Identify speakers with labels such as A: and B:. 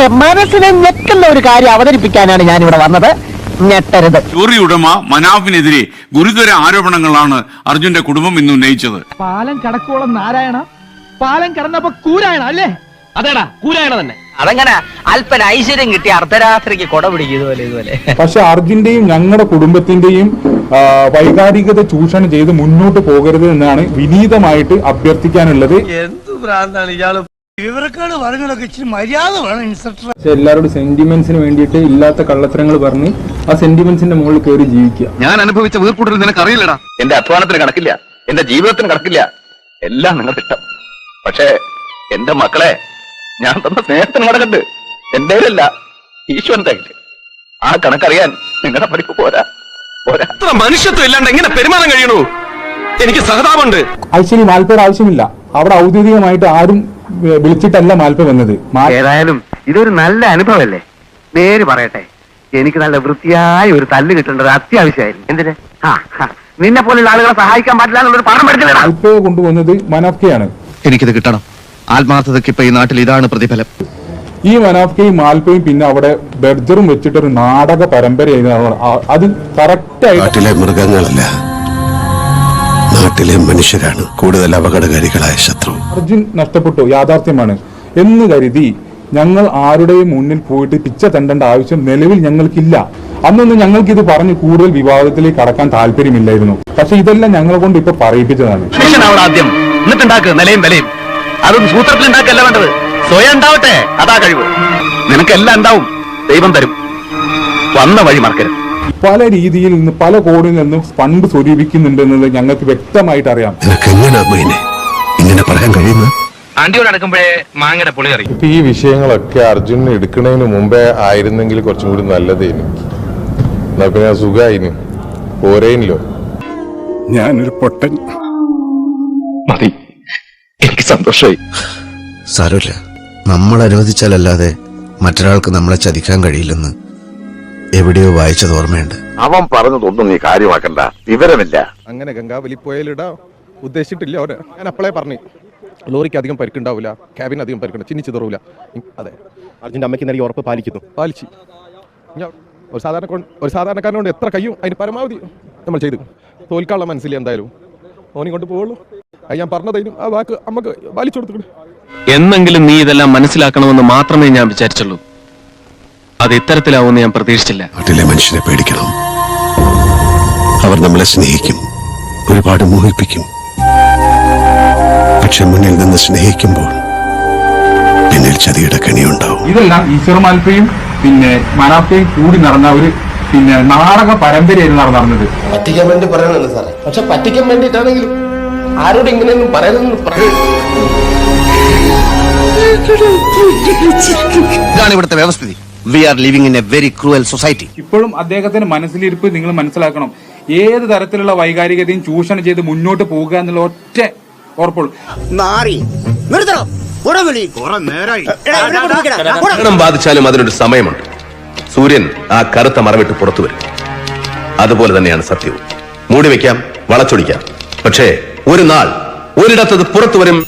A: പക്ഷെ മനസ്സിനെ ഞെക്കുന്ന ഒരു കാര്യം അവതരിപ്പിക്കാനാണ് ഞാൻ ഇവിടെ വന്നത്. ഞെട്ടരുത്.
B: ലോറി ഉടമ മനാഫിനെതിരെ ഗുരുതര ആരോപണങ്ങളാണ് അർജുന്റെ കുടുംബം ഇന്ന് ഉന്നയിച്ചത്.
C: പാലം കടക്കോളം നാരായണ, പാലം കടന്നപ്പോ കൂരായണ അല്ലേ? അതേടാ, കൂരായണ തന്നെ.
D: അതങ്ങനെ അല്പന ഐശ്വര്യം കിട്ടി അർദ്ധരാത്രിക്ക് കൊട പിടിക്കും ഇതുപോലെ.
E: പക്ഷെ അർജുന്റെയും ഞങ്ങളുടെ കുടുംബത്തിന്റെയും വൈകാരികത ചൂഷണം ചെയ്ത് മുന്നോട്ട് പോകരുത് എന്നാണ് വിനീതമായിട്ട് അഭ്യർത്ഥിക്കാനുള്ളത്.
F: എന്ത് ഭ്രാന്താണ് ഇയാള്? വിവരക്കാട് പറഞ്ഞതൊക്കെ ഇച്ചിരി മര്യാദ വേണം ഇൻസ്പെക്ടർ.
E: എല്ലാവരോടും സെന്റിമെന്റ്സിന് വേണ്ടിയിട്ട് ഇല്ലാത്ത കള്ളത്തരങ്ങൾ പറഞ്ഞ് ആ സെന്റിമെന്റ്സിന്റെ മുകളിൽ കയറി ജീവിക്കുക.
B: ഞാൻ അനുഭവിച്ച വീർക്കൂട്ടൽ നിനക്ക് അറിയില്ലടാ.
G: എന്റെ അധ്വാനത്തിന് കണക്കില്ല, എന്റെ ജീവിതത്തിന് കണക്കില്ല, എല്ലാം നിങ്ങൾക്ക് ഇഷ്ടം. പക്ഷേ എന്റെ മക്കളെ ഞാൻ തന്ന സ്നേഹത്തിന് കണക്കുണ്ട്. എന്റെ അല്ല, ഈശ്വരന്റെ കയ്യില്. ആ കണക്കറിയാൻ നിങ്ങളുടെ പഠിപ്പ് പോരാ.
B: അത്ര മനുഷ്യത്വം ഇല്ലാണ്ട് എങ്ങനെ പെരുമാറാൻ കഴിയണു? എനിക്ക് സഹതാപമുണ്ട്.
E: ആക്ച്വലി മാൽപ്പയുടെ ആവശ്യമില്ല. അവിടെ ഔദ്യോഗികമായിട്ട് ആരും വിളിച്ചിട്ടല്ല മാൽപ്പ വന്നത്.
H: ഏതായാലും ഇതൊരു നല്ല അനുഭവമല്ലേ? നേര് പറയട്ടെ, എനിക്ക് നല്ല വൃത്തിയായ ഒരു തല്ല് കിട്ടേണ്ടത് അത്യാവശ്യമായിരുന്നു. എന്തിന്? നിന്നെ പോലുള്ള ആളുകളെ സഹായിക്കാൻ പറ്റില്ല എന്നുള്ളൊരു പണം പഠിച്ചില്ല.
E: മാൽപ്പയെ കൊണ്ടുവന്നത് മനാഫ്കയാണ്.
I: എനിക്കിത് കിട്ടണം. ആത്മാർത്ഥതയ്ക്ക് ഇപ്പൊ ഈ നാട്ടിൽ ഇതാണ് പ്രതിഫലം.
E: ഈ മനാഫ്കയും മാൽപ്പയും പിന്നെ അവിടെ ബെർജറും വെച്ചിട്ടൊരു നാടക പരമ്പരയായിരുന്നു. അത് കറക്റ്റായിട്ട്
J: നാട്ടിലെ മൃഗങ്ങളല്ല, നാട്ടിലെ മനുഷ്യരാണ് കൂടുതൽ അപകടകാരികളായ ശത്രു.
E: അർജുൻ നഷ്ടപ്പെട്ടു, യാഥാർത്ഥ്യമാണ് എന്ന് കരുതി ഞങ്ങൾ ആരുടെയും മുന്നിൽ പോയിട്ട് പിച്ച തണ്ടേണ്ട ആവശ്യം നിലവിൽ ഞങ്ങൾക്കില്ല. അന്നൊന്നും ഞങ്ങൾക്ക് ഇത് പറഞ്ഞ് കൂടുതൽ വിവാദത്തിലേക്ക് കടക്കാൻ താല്പര്യമില്ലായിരുന്നു. പക്ഷെ ഇതെല്ലാം ഞങ്ങളെ കൊണ്ട് ഇപ്പൊ പറയിപ്പിച്ചതാണ്.
G: ആദ്യം എന്നിട്ടുണ്ടാക്കുക നിലയും വിലയും. അതൊന്നും സൂത്രത്തിൽ ഉണ്ടാക്കല്ല വേണ്ടത്, സ്വയം ഉണ്ടാവട്ടെ. അതാ കഴിവ്. നിനക്കെല്ലാം ഉണ്ടാവും, ദൈവം തരും. വന്ന വഴി മറക്കരുത്.
E: പല രീതിയിൽ നിന്ന് പല കോണിൽ നിന്ന് ഫണ്ട് സ്വരൂപിക്കുന്നുണ്ടെന്നത് ഞങ്ങൾക്ക് വ്യക്തമായിട്ട് അറിയാം.
J: നിനക്ക് എങ്ങനെ ഇങ്ങനെ പറയാൻ കഴിയുന്നു?
G: ആണ്ടിയോട് നടക്കുമ്പോഴേ മാങ്ങയുടെ പുളി അറിയും.
K: ഇപ്പൊ ഈ വിഷയങ്ങളൊക്കെ അർജുനെ എടുക്കുന്നതിന് മുമ്പേ ആയിരുന്നെങ്കിൽ കുറച്ചും കൂടി നല്ലതേനു. എന്നാ പിന്നെ സുഖായിന് പോരേനല്ലോ.
J: ഞാനൊരു പൊട്ടൻ. മതി, എനിക്ക് സന്തോഷമായി. സാരമില്ല, നമ്മൾ അനുവദിച്ചാലല്ലാതെ മറ്റൊരാൾക്ക് നമ്മളെ ചതിക്കാൻ കഴിയില്ലെന്ന് എവിടെയോ വായിച്ചത് ഓർമ്മയുണ്ട്.
G: അവൻ പറഞ്ഞതൊന്നും നീ കാര്യമാക്കണ്ട, വിവരമില്ല.
K: അങ്ങനെ ഗംഗാവലി പോയാലിടാ ഉദ്ദേശിച്ചിട്ടില്ല അവരെ. ഞാൻ അപ്പോഴേ പറഞ്ഞു, ലോറിക്ക് അധികം പരിക്കുണ്ടാവില്ല, ക്യാബിന് അധികം പരിക്കുണ്ട്, ചിന്നിച്ചു തറൂല. അതെ, അർജുന്റെ അമ്മയ്ക്ക് നൽകി ഉറപ്പ് പാലിച്ചു. ഒരു സാധാരണക്കാരനോട് എത്ര കഴിയും അതിന് പരമാവധി നമ്മൾ ചെയ്തു. തോൽക്കാനുള്ള മനസ്സില്ല എന്തായാലും. ഓനി കൊണ്ട് പോവുള്ളൂ. അത് ഞാൻ പറഞ്ഞതേനും ആ വാക്ക് അമ്മക്ക് പാലിച്ചു കൊടുത്തു.
I: എന്നെങ്കിലും നീ ഇതെല്ലാം മനസ്സിലാക്കണമെന്ന് മാത്രമേ ഞാൻ വിചാരിച്ചുള്ളൂ. അത് ഇത്തരത്തിലാവുമെന്ന് ഞാൻ പ്രതീക്ഷിച്ചില്ല.
J: നാട്ടിലെ മനുഷ്യരെ പേടിക്കണം. അവർ നമ്മളെ സ്നേഹിക്കും, ഒരുപാട് മോഹിപ്പിക്കും. പക്ഷെ മുന്നിൽ നിന്ന് സ്നേഹിക്കുമ്പോൾ പിന്നിൽ ചതിയുടെ കണിയുണ്ടാവും.
E: ഇതെല്ലാം ഈശ്വർ മാൽപ്പയും പിന്നെ മനാഫയും കൂടി നടന്ന ഒരു നാടക പരമ്പരയായിരുന്നു നടന്നത്.
F: പറ്റിക്കാൻ വേണ്ടി പറയണല്ലോ സാറേ, പക്ഷെ പറ്റിക്കാൻ വേണ്ടിയിട്ടാണെങ്കിലും ആരോട് ഇങ്ങനെയൊന്നും പറയുന്നു.
I: ഇതാണ് ഇവിടുത്തെ വ്യവസ്ഥിതി. We are living in a very cruel society.
E: ഇപ്പോഴും അദ്ദേഹത്തിന്റെ മനസ്സിലിരിപ്പ് നിങ്ങൾ മനസ്സിലാക്കണം. ഏത് തരത്തിലുള്ള വൈകാരികതയും ചൂഷണം ചെയ്ത് മുന്നോട്ട് പോകുക എന്നുള്ള ഒറ്റ ഉറപ്പുള്ളൂ.
G: മരണം ബാധിച്ചാലും അതിനൊരു സമയമുണ്ട്. സൂര്യൻ ആ കറുത്ത മറവിട്ട് പുറത്തു വരും. അതുപോലെ തന്നെയാണ് സത്യവും. മൂടി വെക്കാം, വളച്ചൊടിക്കാം, പക്ഷേ ഒരു നാൾ ഒരിടത്തത് പുറത്തു വരും.